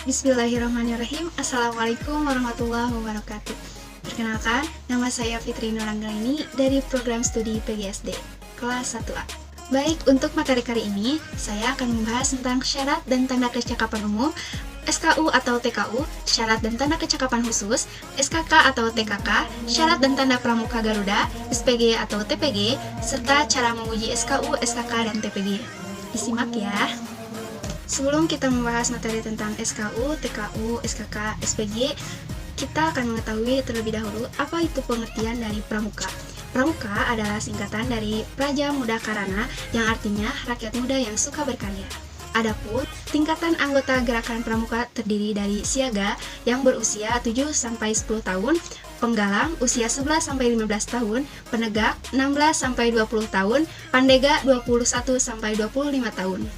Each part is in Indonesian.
Bismillahirrahmanirrahim. Assalamualaikum warahmatullahi wabarakatuh. Perkenalkan, nama saya Fitri Nuranggaini dari program studi PGSD, kelas 1A. Baik, untuk materi kali ini, saya akan membahas tentang syarat dan tanda kecakapan umum, SKU atau TKU, syarat dan tanda kecakapan khusus, SKK atau TKK, syarat dan tanda pramuka Garuda, SPG atau TPG, serta cara menguji SKU, SKK, dan TPG. Disimak ya. Sebelum kita membahas materi tentang SKU, TKU, SKK, SPG, kita akan mengetahui terlebih dahulu apa itu pengertian dari pramuka. Pramuka adalah singkatan dari Praja Muda Karana yang artinya rakyat muda yang suka berkarya. Adapun tingkatan anggota gerakan pramuka terdiri dari siaga yang berusia 7-10 tahun, penggalang usia 11-15 tahun, penegak 16-20 tahun, pandega 21-25 tahun.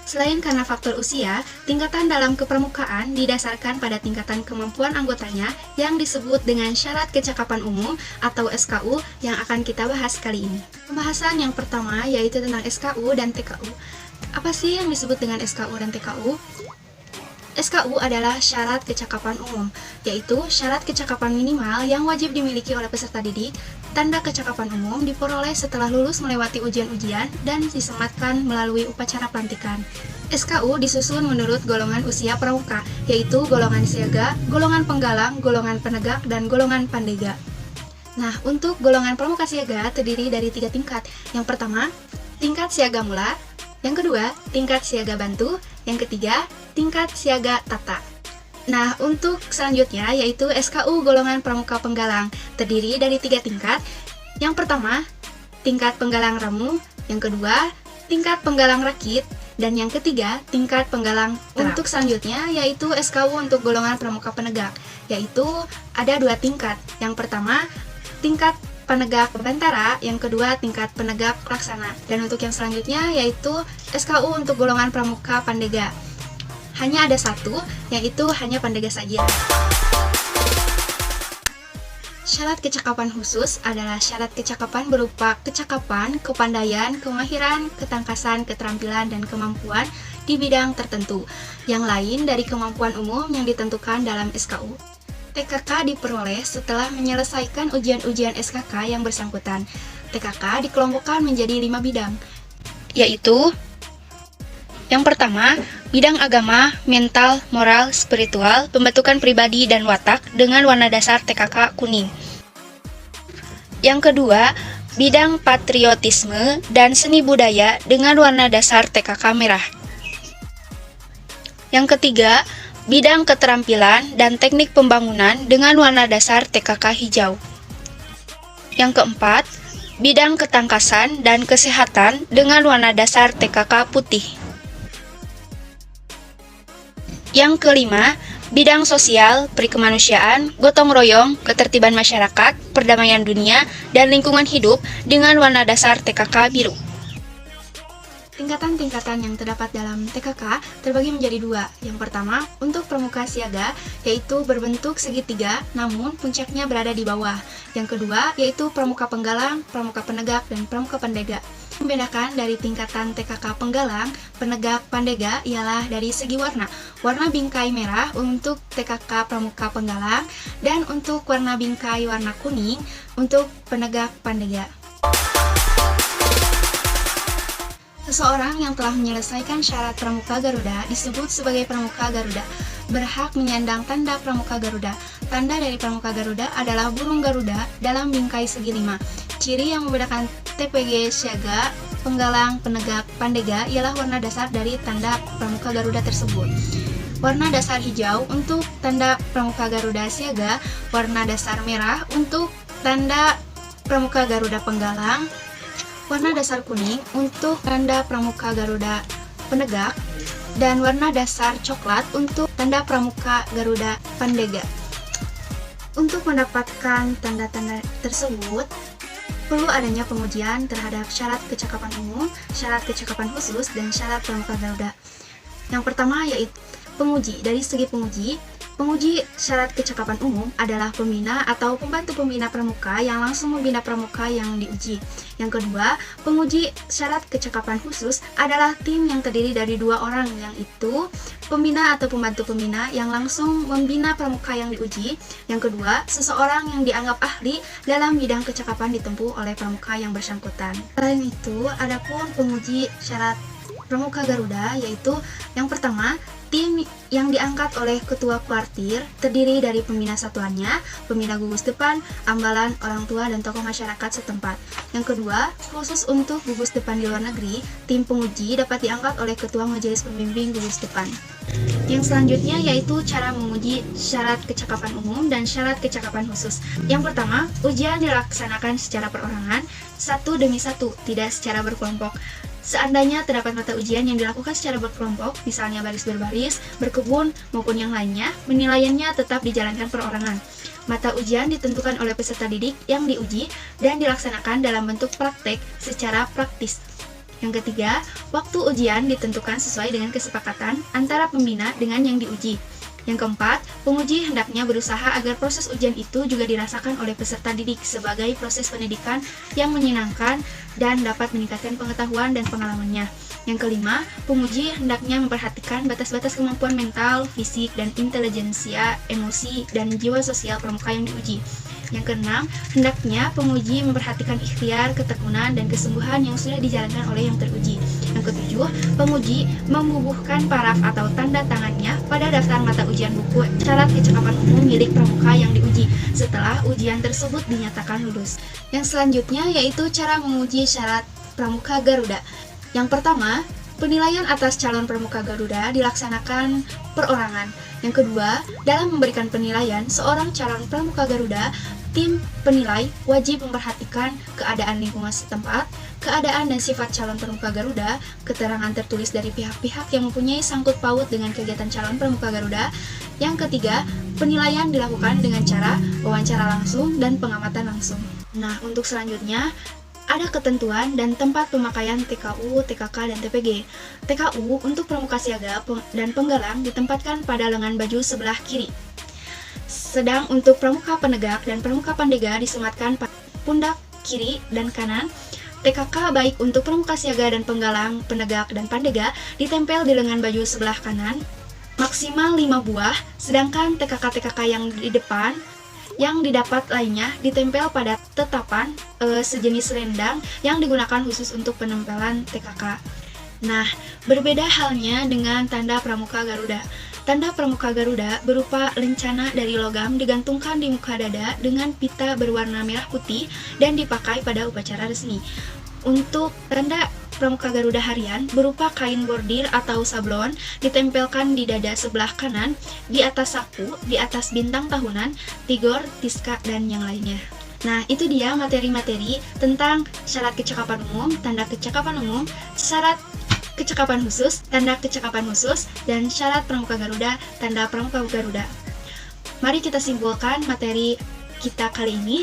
Selain karena faktor usia, tingkatan dalam kepramukaan didasarkan pada tingkatan kemampuan anggotanya yang disebut dengan syarat kecakapan umum atau SKU yang akan kita bahas kali ini. Pembahasan yang pertama yaitu tentang SKU dan TKU. Apa sih yang disebut dengan SKU dan TKU? SKU adalah syarat kecakapan umum, yaitu syarat kecakapan minimal yang wajib dimiliki oleh peserta didik. Tanda kecakapan umum diperoleh setelah lulus melewati ujian-ujian dan disematkan melalui upacara pelantikan. SKU disusun menurut golongan usia pramuka, yaitu golongan siaga, golongan penggalang, golongan penegak, dan golongan pandega. Nah, untuk golongan pramuka siaga terdiri dari 3 tingkat. Yang pertama, tingkat siaga mula. Yang kedua, tingkat siaga bantu. Yang ketiga, tingkat siaga tata. Nah, untuk selanjutnya yaitu SKU golongan pramuka penggalang, terdiri dari 3 tingkat. Yang pertama, tingkat penggalang ramu. Yang kedua, tingkat penggalang rakit. Dan yang ketiga, tingkat penggalang terap. Untuk selanjutnya yaitu SKU untuk golongan pramuka penegak, yaitu ada 2 tingkat. Yang pertama, tingkat penegak bantara, yang kedua tingkat penegak laksana. Dan untuk yang selanjutnya yaitu SKU untuk golongan pramuka pandega. Hanya ada 1, yaitu hanya pandega saja. Syarat kecakapan khusus adalah syarat kecakapan berupa kecakapan, kepandaian, kemahiran, ketangkasan, keterampilan, dan kemampuan di bidang tertentu, yang lain dari kemampuan umum yang ditentukan dalam SKU. TKK diperoleh setelah menyelesaikan ujian-ujian SKK yang bersangkutan. TKK dikelompokkan menjadi 5 bidang, yaitu yang pertama, bidang agama, mental, moral, spiritual, pembentukan pribadi dan watak dengan warna dasar TKK kuning. Yang kedua, bidang patriotisme dan seni budaya dengan warna dasar TKK merah. Yang ketiga, bidang keterampilan dan teknik pembangunan dengan warna dasar TKK hijau. Yang keempat, bidang ketangkasan dan kesehatan dengan warna dasar TKK putih. Yang kelima, bidang sosial, perikemanusiaan, gotong royong, ketertiban masyarakat, perdamaian dunia, dan lingkungan hidup dengan warna dasar TKK biru. Tingkatan-tingkatan yang terdapat dalam TKK terbagi menjadi 2. Yang pertama, untuk pramuka siaga, yaitu berbentuk segitiga, namun puncaknya berada di bawah. Yang kedua, yaitu pramuka penggalang, pramuka penegak, dan pramuka pandega. Membedakan dari tingkatan TKK penggalang, penegak, pandega ialah dari segi warna. Warna bingkai merah untuk TKK pramuka penggalang, dan untuk warna bingkai warna kuning untuk penegak pandega. Seseorang yang telah menyelesaikan syarat pramuka Garuda disebut sebagai pramuka Garuda, berhak menyandang tanda pramuka Garuda. Tanda dari pramuka Garuda adalah burung Garuda dalam bingkai segi 5. Ciri yang membedakan TPG siaga, penggalang, penegak, pandega ialah warna dasar dari tanda pramuka Garuda tersebut. Warna dasar hijau untuk tanda pramuka Garuda siaga, warna dasar merah untuk tanda pramuka Garuda penggalang, warna dasar kuning untuk tanda pramuka Garuda penegak, dan warna dasar coklat untuk tanda pramuka Garuda pandega. Untuk mendapatkan tanda-tanda tersebut, perlu adanya pengujian terhadap syarat kecakapan umum, syarat kecakapan khusus, dan syarat pramuka Garuda. Yang pertama yaitu penguji. Dari segi penguji, Penguji syarat kecakapan umum adalah pembina atau pembantu pembina pramuka yang langsung membina pramuka yang diuji. Yang kedua, penguji syarat kecakapan khusus adalah tim yang terdiri dari 2 orang, yang itu pembina atau pembantu pembina yang langsung membina pramuka yang diuji. Yang kedua, seseorang yang dianggap ahli dalam bidang kecakapan ditempuh oleh pramuka yang bersangkutan. Selain itu, adapun penguji syarat Pramuka Garuda, yaitu yang pertama, tim yang diangkat oleh ketua kuartir terdiri dari pembina satuannya, pembina gugus depan, ambalan, orang tua, dan tokoh masyarakat setempat. Yang kedua, khusus untuk gugus depan di luar negeri, tim penguji dapat diangkat oleh ketua majelis pembimbing gugus depan. Yang selanjutnya yaitu cara menguji syarat kecakapan umum dan syarat kecakapan khusus. Yang pertama, ujian dilaksanakan secara perorangan, satu demi satu, tidak secara berkelompok. Seandainya terdapat mata ujian yang dilakukan secara berkelompok, misalnya baris berbaris, berkebun, maupun yang lainnya, penilaiannya tetap dijalankan perorangan. Mata ujian ditentukan oleh peserta didik yang diuji dan dilaksanakan dalam bentuk praktek secara praktis. Yang ketiga, waktu ujian ditentukan sesuai dengan kesepakatan antara pembina dengan yang diuji. Yang keempat, penguji hendaknya berusaha agar proses ujian itu juga dirasakan oleh peserta didik sebagai proses pendidikan yang menyenangkan dan dapat meningkatkan pengetahuan dan pengalamannya. Yang kelima, penguji hendaknya memperhatikan batas-batas kemampuan mental, fisik, dan intelijensia, emosi, dan jiwa sosial pramuka yang diuji. Yang keenam, hendaknya penguji memperhatikan ikhtiar, ketekunan, dan kesungguhan yang sudah dijalankan oleh yang teruji. Yang ketujuh, penguji membubuhkan paraf atau tanda tangannya pada daftar mata ujian buku syarat kecakapan umum milik pramuka yang diuji setelah ujian tersebut dinyatakan lulus. Yang selanjutnya yaitu cara menguji syarat Pramuka Garuda. Yang pertama, penilaian atas calon Pramuka Garuda dilaksanakan perorangan. Yang kedua, dalam memberikan penilaian seorang calon Pramuka Garuda, tim penilai wajib memperhatikan keadaan lingkungan setempat, keadaan dan sifat calon Pramuka Garuda, keterangan tertulis dari pihak-pihak yang mempunyai sangkut paut dengan kegiatan calon Pramuka Garuda. Yang ketiga, penilaian dilakukan dengan cara wawancara langsung dan pengamatan langsung. Nah, untuk selanjutnya, ada ketentuan dan tempat pemakaian TKU, TKK, dan TPG. TKU untuk pramuka siaga dan penggalang ditempatkan pada lengan baju sebelah kiri. Sedang untuk pramuka penegak dan pramuka pandega disematkan pada pundak kiri dan kanan. TKK baik untuk pramuka siaga dan penggalang, penegak, dan pandega ditempel di lengan baju sebelah kanan, maksimal 5 buah, sedangkan TKK-TKK yang di depan yang didapat lainnya ditempel pada tetapan sejenis selendang yang digunakan khusus untuk penempelan TKK. Nah, berbeda halnya dengan tanda Pramuka Garuda. Tanda Pramuka Garuda berupa lencana dari logam digantungkan di muka dada dengan pita berwarna merah putih dan dipakai pada upacara resmi. Untuk tanda Pramuka Garuda harian berupa kain bordir atau sablon ditempelkan di dada sebelah kanan, di atas saku, di atas bintang tahunan, tigor, tiska, dan yang lainnya. Nah, itu dia materi-materi tentang syarat kecakapan umum, tanda kecakapan umum, syarat kecakapan khusus, tanda kecakapan khusus, dan syarat Pramuka Garuda, tanda Pramuka Garuda. Mari kita simpulkan materi kita kali ini.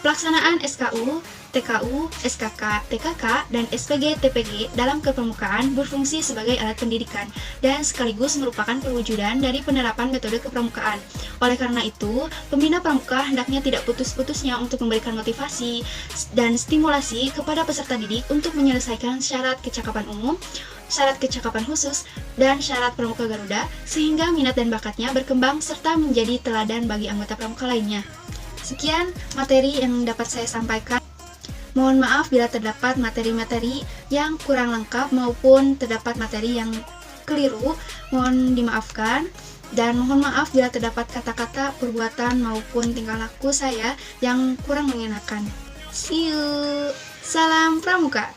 Pelaksanaan SKU, TKU, SKK, TKK, dan SPG TPG dalam kepramukaan berfungsi sebagai alat pendidikan dan sekaligus merupakan perwujudan dari penerapan metode kepramukaan. Oleh karena itu, pembina pramuka hendaknya tidak putus-putusnya untuk memberikan motivasi dan stimulasi kepada peserta didik untuk menyelesaikan syarat kecakapan umum, syarat kecakapan khusus, dan syarat Pramuka Garuda sehingga minat dan bakatnya berkembang serta menjadi teladan bagi anggota pramuka lainnya. Sekian materi yang dapat saya sampaikan. Mohon maaf bila terdapat materi-materi yang kurang lengkap maupun terdapat materi yang keliru, mohon dimaafkan. Dan mohon maaf bila terdapat kata-kata, perbuatan maupun tingkah laku saya yang kurang mengenakan. See you. Salam Pramuka.